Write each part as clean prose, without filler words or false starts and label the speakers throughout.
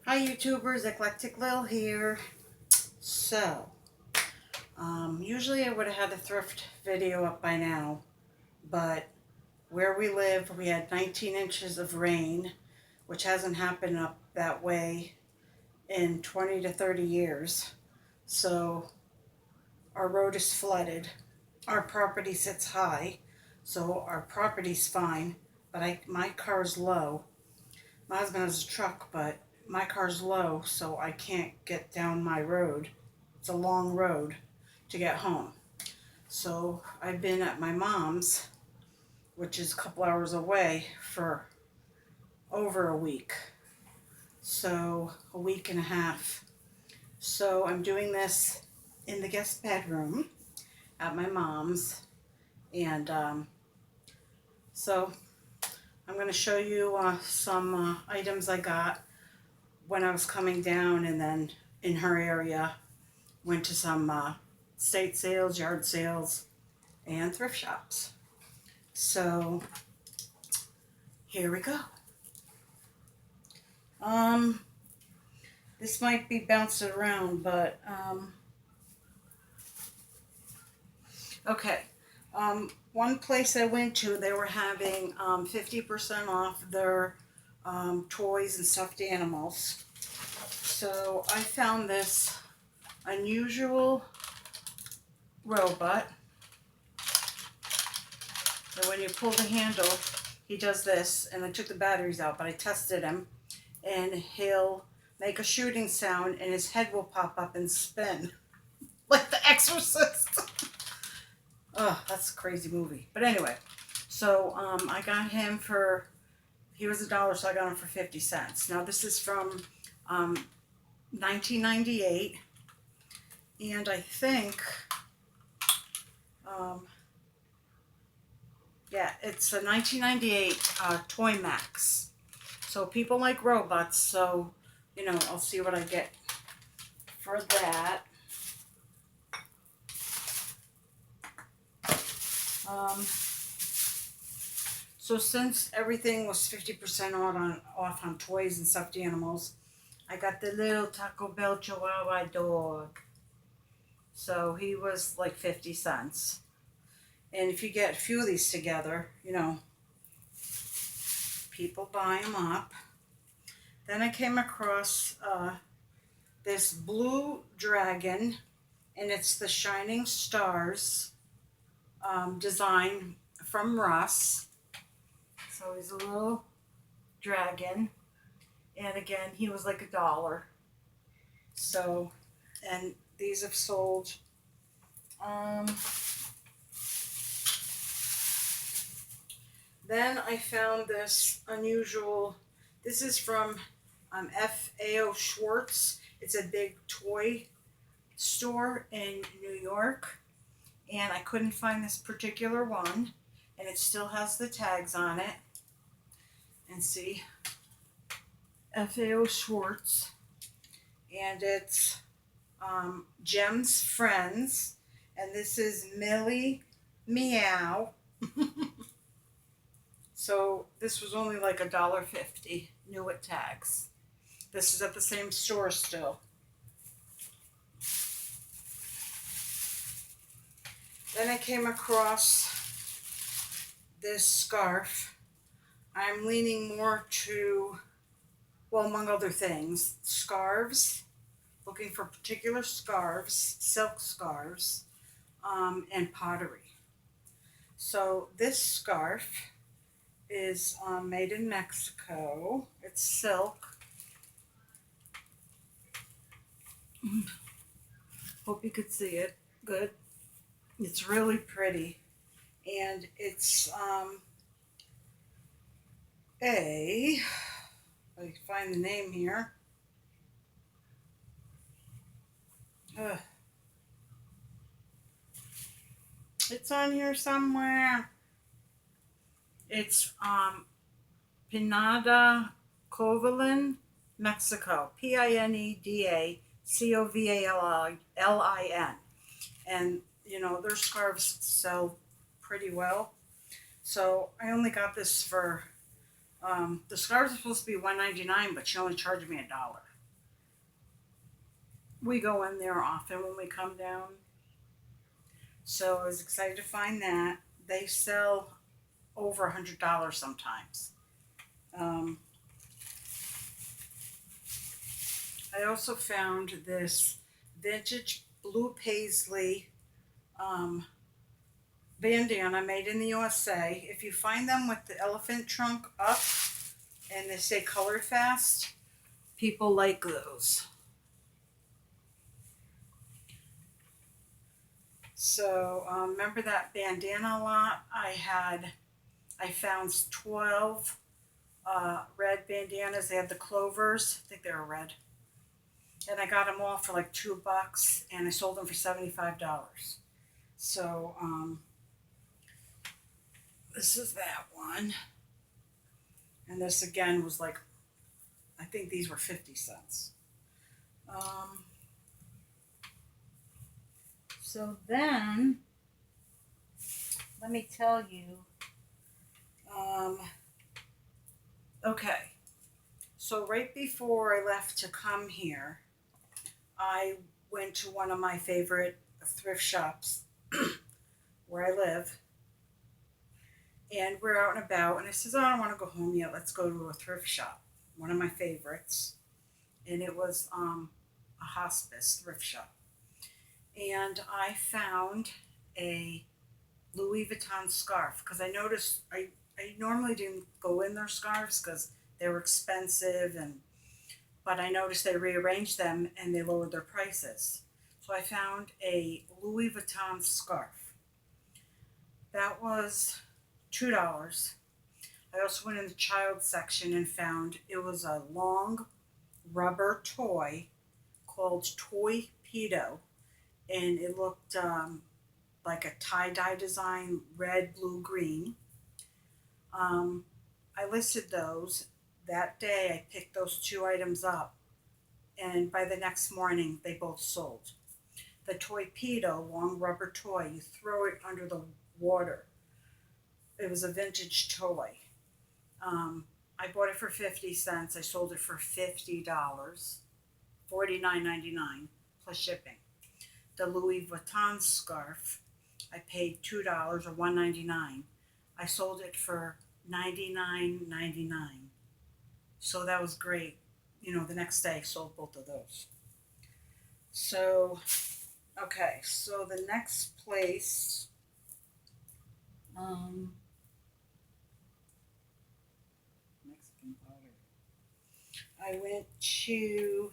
Speaker 1: Hi YouTubers, Eclectic Lil here. So, usually I would have had the thrift video up by now, but where we live, we had 19 inches of rain, which hasn't happened up that way in 20 to 30 years. So, our road is flooded. Our property sits high, so our property's fine, but my car's low. My husband has a truck, but my car's low, so I can't get down my road. It's a long road to get home. So I've been at my mom's, which is a couple hours away, for over a week. So a week and a half. So I'm doing this in the guest bedroom at my mom's. And so I'm going to show you some items I got when I was coming down, and then in her area went to some estate sales, yard sales, and thrift shops. So here we go. This might be bouncing around, but okay. One place I went to, they were having 50% off their toys and stuffed animals. So I found this unusual robot. And when you pull the handle, he does this, and I took the batteries out, but I tested him, and he'll make a shooting sound, and his head will pop up and spin, like The Exorcist. Oh, that's a crazy movie. But anyway, so I got him for, he was $1, so I got him for 50 cents. Now this is from 1998, and I think, yeah, it's a 1998 Toy Max. So people like robots, so, you know, I'll see what I get for that. So since everything was 50% off on toys and stuffed animals, I got the little Taco Bell Chihuahua dog. So he was like 50 cents. And if you get a few of these together, you know, people buy them up. Then I came across this blue dragon, and it's the Shining Stars design from Russ. So he's a little dragon, and again, he was like $1. So, and these have sold. Then I found this unusual. This is from F.A.O. Schwartz. It's a big toy store in New York, and I couldn't find this particular one, and it still has the tags on it. And see, F.A.O. Schwartz, and it's Jem's Friends, and this is Millie Meow. So this was only like $1.50, new at tags. This is at the same store still. Then I came across this scarf. I'm leaning more to, well, among other things, scarves, looking for particular scarves, silk scarves, and pottery. So this scarf is made in Mexico. It's silk. Hope you could see it good. It's really pretty, and it's if I can find the name here. It's on here somewhere. It's Pineda Covalin, Mexico. PINEDA COVALIN. And, you know, their scarves sell pretty well. So I only got this for, the scarves are supposed to be $1.99, but she only charged me $1. we go in there often when we come down. So I was excited to find that. They sell over $100 sometimes. Um, I also found this vintage blue paisley um, bandana made in the USA. If you find them with the elephant trunk up and they say color fast, people like those. So remember that bandana lot? I found 12 red bandanas. They had the clovers. I think they were red. And I got them all for like $2 and I sold them for $75. So this is that one. And this again was like, I think these were 50 cents. So then, let me tell you, okay, so right before I left to come here, I went to one of my favorite thrift shops where I live, and we're out and about, and I says, oh, I don't want to go home yet, let's go to a thrift shop, one of my favorites, and it was a hospice thrift shop, and I found a Louis Vuitton scarf because I noticed I normally didn't go in their scarves because they were expensive but I noticed they rearranged them and they lowered their prices. So I found a Louis Vuitton scarf. That was $2. I also went in the child section and found it was a long rubber toy called Toy Pedo, and it looked like a tie-dye design, red, blue, green. I listed those. That day I picked those two items up, and by the next morning they both sold. The Toy Pedo, long rubber toy, you throw it under the water. It was a vintage toy. I bought it for 50 cents. I sold it for $50, $49.99 plus shipping. The Louis Vuitton scarf, I paid $2 or $1.99. I sold it for $99.99. So that was great. You know, the next day I sold both of those. So, okay, so the next place, Mexican pottery. I went to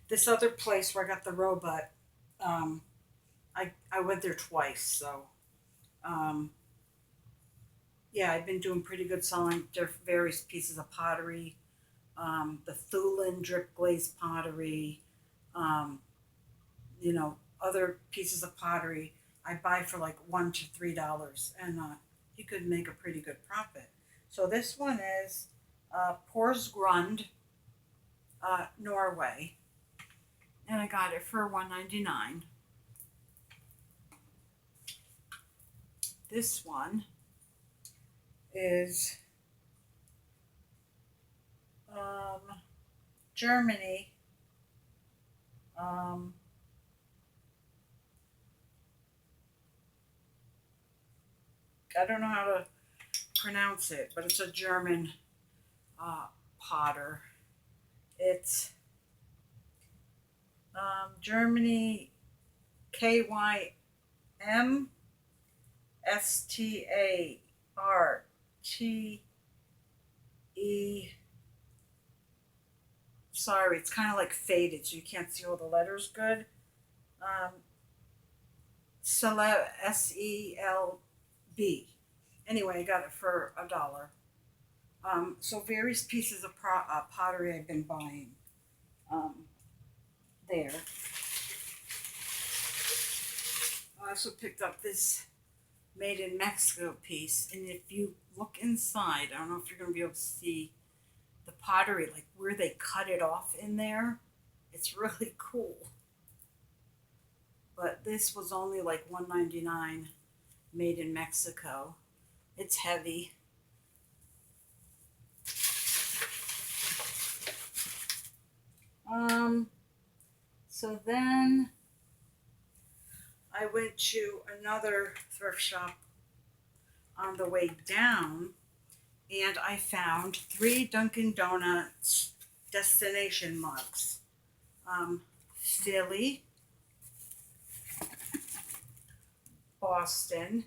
Speaker 1: this other place where I got the robot. Um, I went there twice, so um, yeah, I've been doing pretty good selling various pieces of pottery, the Thulin drip glazed pottery, um, other pieces of pottery. I buy for like $1 to $3, and you could make a pretty good profit. So this one is Porsgrund, Norway, and I got it for $1.99. This one is um, Germany. Um, I don't know how to pronounce it, but it's a German potter. It's Germany, KYMSTARTE. Sorry, it's kind of like faded, so you can't see all the letters good. Um, SELB. Anyway, I got it for $1. So various pieces of pottery I've been buying there. I also picked up this made in Mexico piece, and if you look inside, I don't know if you're going to be able to see the pottery, like where they cut it off in there. It's really cool. But this was only like $1.99, made in Mexico. It's heavy. So then I went to another thrift shop on the way down, and I found 3 Dunkin' Donuts destination mugs. Philly, Boston,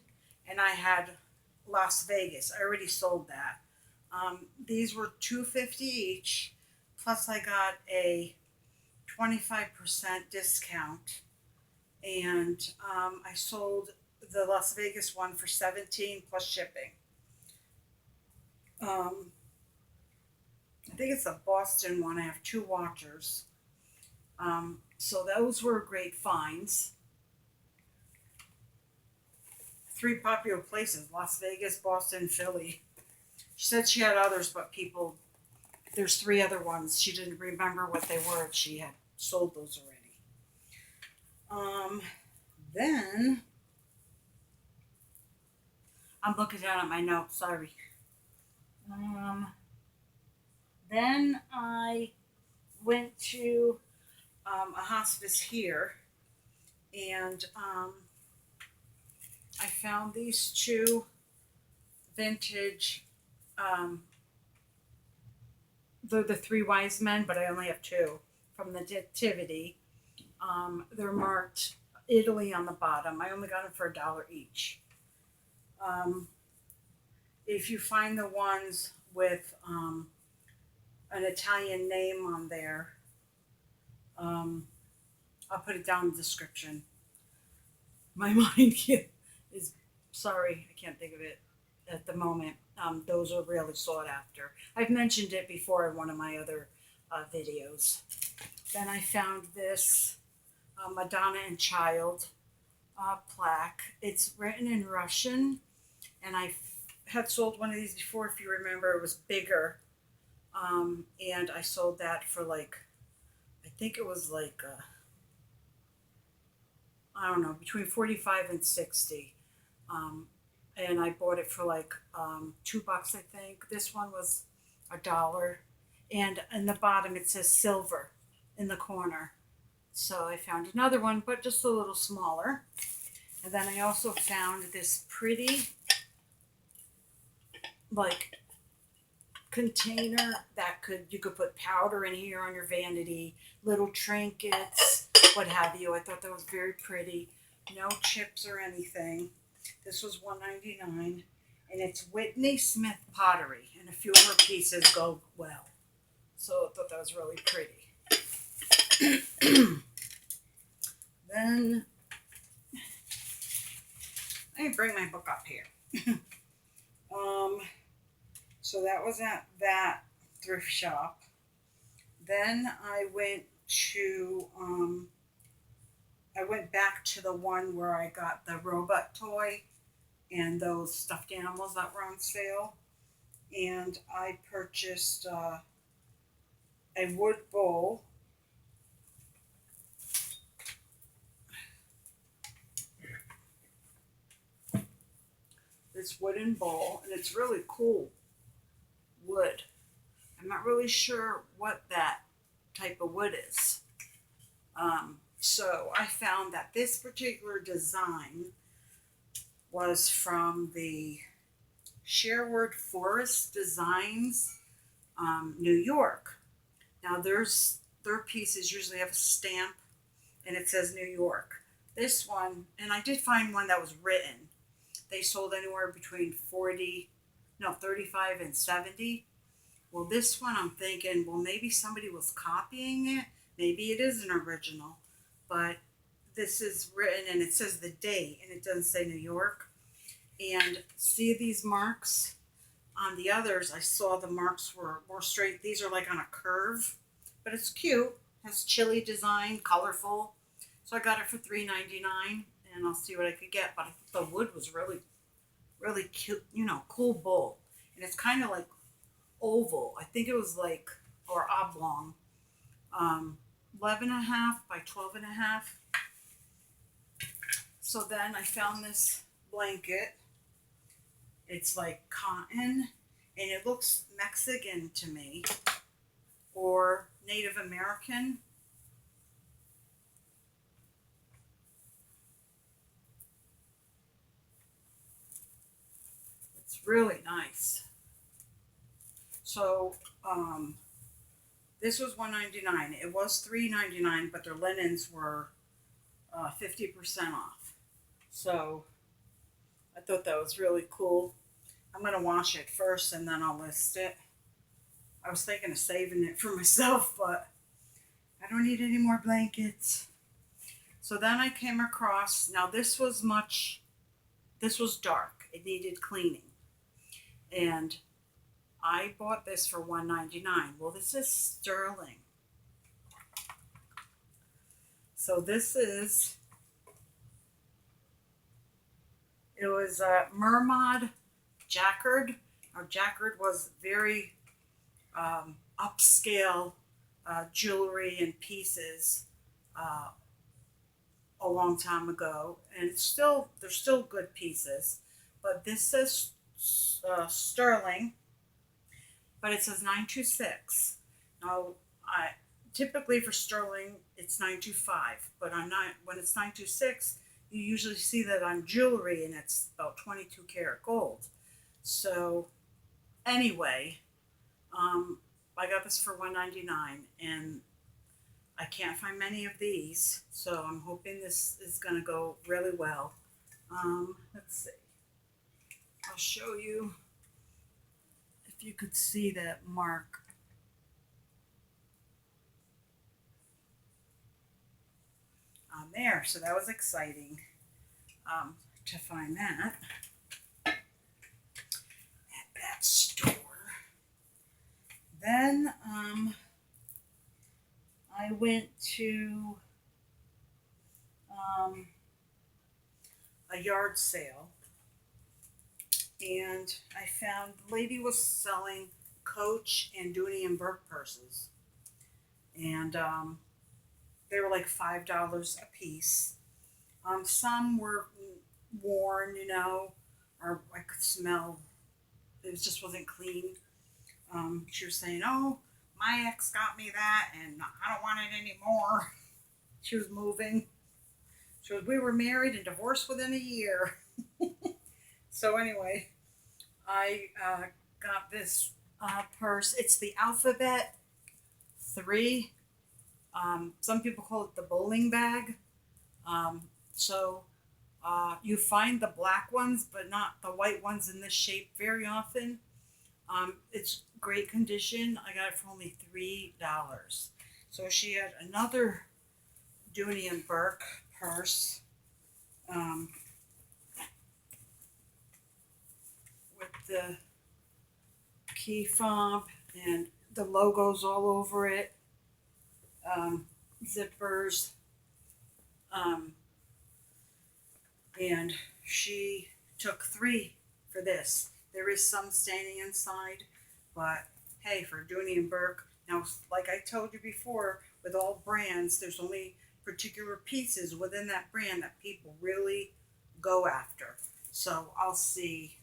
Speaker 1: and I had Las Vegas. I already sold that. These were $2.50 each, plus I got a 25% discount, and I sold the Las Vegas one for 17 plus shipping. I think it's the Boston one. I have 2 watchers. So those were great finds. 3 popular places: Las Vegas, Boston, Philly. She said she had others, but there's 3 other ones. She didn't remember what they were. She had sold those already. Then I'm looking down at my notes. Sorry. Then I went to a hospice here, and I found these 2 vintage. They're the 3 wise men, but I only have 2 from the Nativity. They're marked Italy on the bottom. I only got them for $1 each. If you find the ones with an Italian name on there, I'll put it down in the description. My mind is, sorry, I can't think of it at the moment. Those are really sought after. I've mentioned it before in one of my other videos. Then I found this Madonna and Child plaque. It's written in Russian, and I had sold one of these before. If you remember, it was bigger, and I sold that for like, I think it was like I don't know, between 45 and 60. And I bought it for like $2, I think. This one was $1, and in the bottom it says silver in the corner. So I found another one, but just a little smaller. And then I also found this pretty like container that you could put powder in here on your vanity, little trinkets, what have you. I thought that was very pretty. No chips or anything. This was $1.99, and it's Whitney Smith pottery, and a few of her pieces go well. So I thought that was really pretty. Then let me bring my book up here. So that was at that thrift shop. Then I went back to the one where I got the robot toy and those stuffed animals that were on sale. And I purchased a wood bowl. This wooden bowl, and it's really cool wood. I'm not really sure what that type of wood is. So I found that this particular design was from the Sherwood Forest Designs, New York. Now their pieces usually have a stamp and it says New York. This one, and I did find one that was written. They sold anywhere between 35 and 70. Well, this one I'm thinking, well, maybe somebody was copying it. Maybe it is an original. But this is written, and it says the date, and it doesn't say New York. And see these marks? On the others, I saw the marks were more straight. These are like on a curve, but it's cute. It has chili design, colorful. So I got it for $3.99, and I'll see what I could get. But I thought the wood was really, really cute, cool bowl. And it's kind of like oval. I think it was like, or oblong. 11.5 by 12.5. So then I found this blanket. It's like cotton, and it looks Mexican to me, or Native American. really nice. So, this was $1.99. It was $3.99, but their linens were 50% off. So I thought that was really cool. I'm gonna wash it first and then I'll list it. I was thinking of saving it for myself, but I don't need any more blankets. So then I came across, now this was dark. It needed cleaning. And I bought this for $1.99. Well, this is sterling. So it was Mermaid Jacquard. Now, Jacquard was very upscale jewelry and pieces a long time ago, and they're still good pieces. But this says sterling, but it says 926. Now, I typically for sterling it's 925, but I'm not when it's 926. You usually see that on jewelry, and it's about 22 karat gold. So anyway, I got this for $1.99, and I can't find many of these, so I'm hoping this is going to go really well. Let's see. I'll show you if you could see that mark. On there, so that was exciting to find that at that store. Then I went to a yard sale, and I found the lady was selling Coach and Dooney and Burke purses, and they were like $5 a piece. Some were worn, or I could smell it just wasn't clean. She was saying, "Oh, my ex got me that, and I don't want it anymore." She was moving. She was, we were married and divorced within a year. So anyway, I got this purse. It's the Alphabet 3. Some people call it the bowling bag. You find the black ones, but not the white ones in this shape very often. It's great condition. I got it for only $3. So she had another Dooney and Burke purse with the key fob and the logos all over it, zippers, and she took 3 for this. There is some staining inside, but hey, for Dooney and Burke, now, like I told you before, with all brands, there's only particular pieces within that brand that people really go after. So I'll see.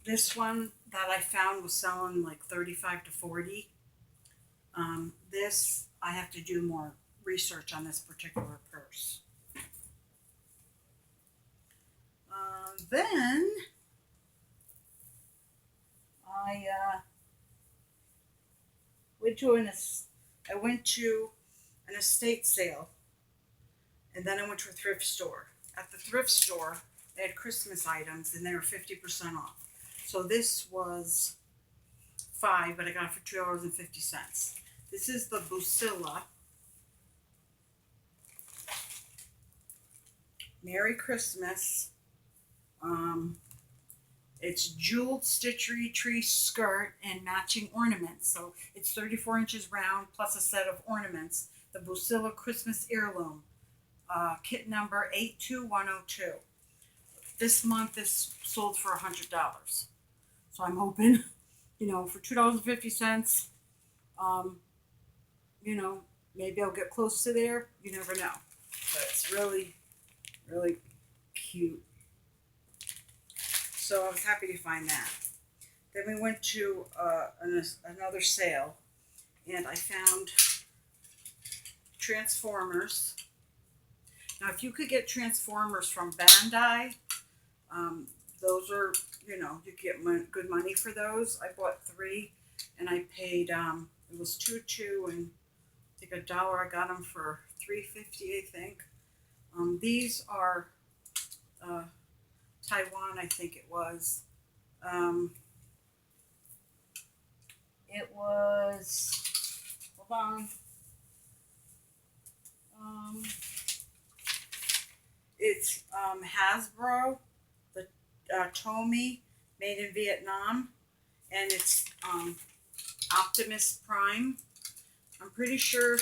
Speaker 1: This one that I found was selling like 35 to 40. This, I have to do more research on this particular purse. Then I went to an estate sale, and then I went to a thrift store. At the thrift store, they had Christmas items, and they were 50% off. So this was $5, but I got it for $2.50. This is the Busilla. Merry Christmas. It's jeweled stitchery tree skirt and matching ornaments. So it's 34 inches round plus a set of ornaments. The Busilla Christmas Heirloom. Kit number 82102. This month this sold for $100. So I'm hoping, for $2.50, maybe I'll get close to there. You never know. But it's really, really cute. So I was happy to find that. Then we went to another sale, and I found Transformers. Now, if you could get Transformers from Bandai, those are, you know, you get good money for those. I bought 3 and I paid, it was 2 and I think $1. I got them for $3.50, I think. These are Taiwan, I think it was. It was, hold on. It's Hasbro, the Tomy, made in Vietnam, and it's Optimus Prime. I'm pretty sure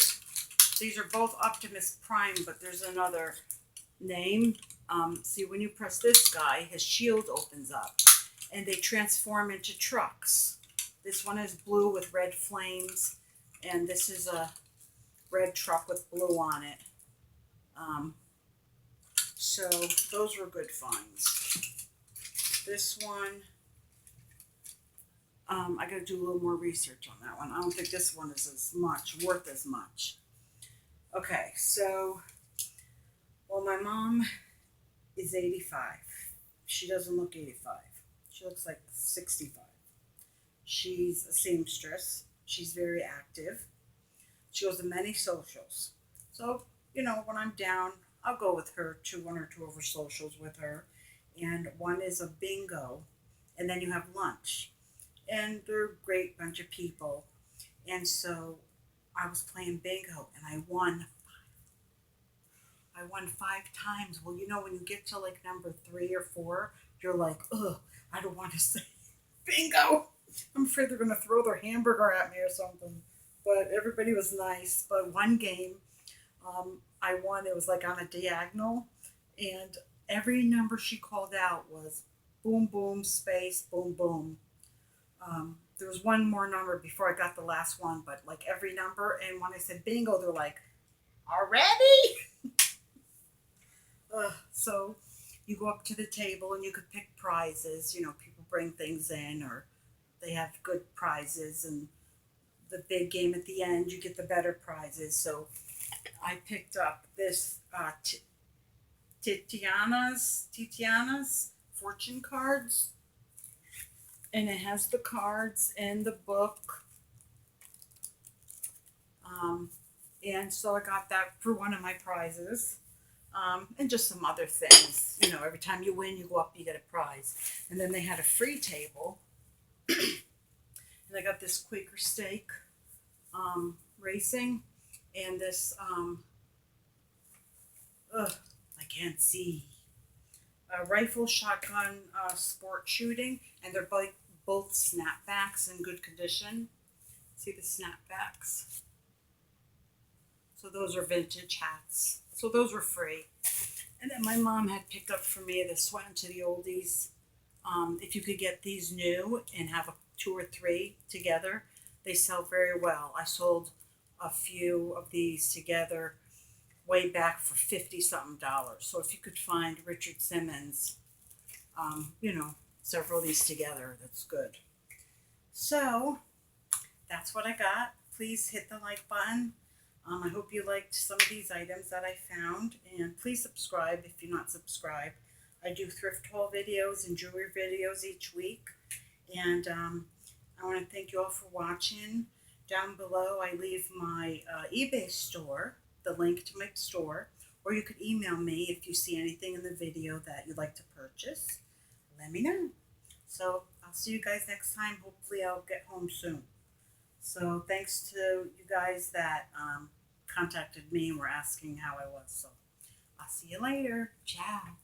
Speaker 1: these are both Optimus Prime, but there's another name. See, when you press this guy, his shield opens up, and they transform into trucks. This one is blue with red flames, and this is a red truck with blue on it. So those were good finds. This one, I gotta do a little more research on that one. I don't think this one is as much, worth as much. Okay, so, well, my mom is 85. She doesn't look 85. She looks like 65. She's a seamstress. She's very active. She goes to many socials. So, you know, when I'm down, I'll go with her to 1 or 2 of her socials with her. And one is a bingo. And then you have lunch. And they're a great bunch of people. And so I was playing bingo and I won. I won 5 times. Well, you know, when you get to like number 3 or 4, you're like, ugh, I don't want to say bingo. I'm afraid they're going to throw their hamburger at me or something. But everybody was nice. But one game, I won. It was like on a diagonal. And every number she called out was boom, boom, space, boom, boom. There was one more number before I got the last one, but like every number. And when I said bingo, they're like, already? So you go up to the table and you could pick prizes. You know, people bring things in or they have good prizes. And the big game at the end, you get the better prizes. So I picked up this Titiana's fortune cards. And it has the cards and the book. And so I got that for one of my prizes. And just some other things. You know, every time you win, you go up, you get a prize. And then they had a free table. And I got this Quaker steak racing. And this, I can't see. Rifle shotgun sport shooting. And they're both snapbacks in good condition. See the snapbacks? So those are vintage hats. So those were free. And then my mom had picked up for me this went to the oldies. If you could get these new and have 2 or 3 together, they sell very well. I sold a few of these together way back for $50-something. So if you could find Richard Simmons, you know, several of these together, that's good. So that's what I got. Please hit the like button. I hope you liked some of these items that I found, and please subscribe if you're not subscribed. I do thrift haul videos and jewelry videos each week, and I want to thank you all for watching. Down below I leave my eBay store, the link to my store, or you could email me if you see anything in the video that you'd like to purchase. Let me know. So I'll see you guys next time. Hopefully I'll get home soon. So thanks to you guys that contacted me and were asking how I was. So I'll see you later. Ciao.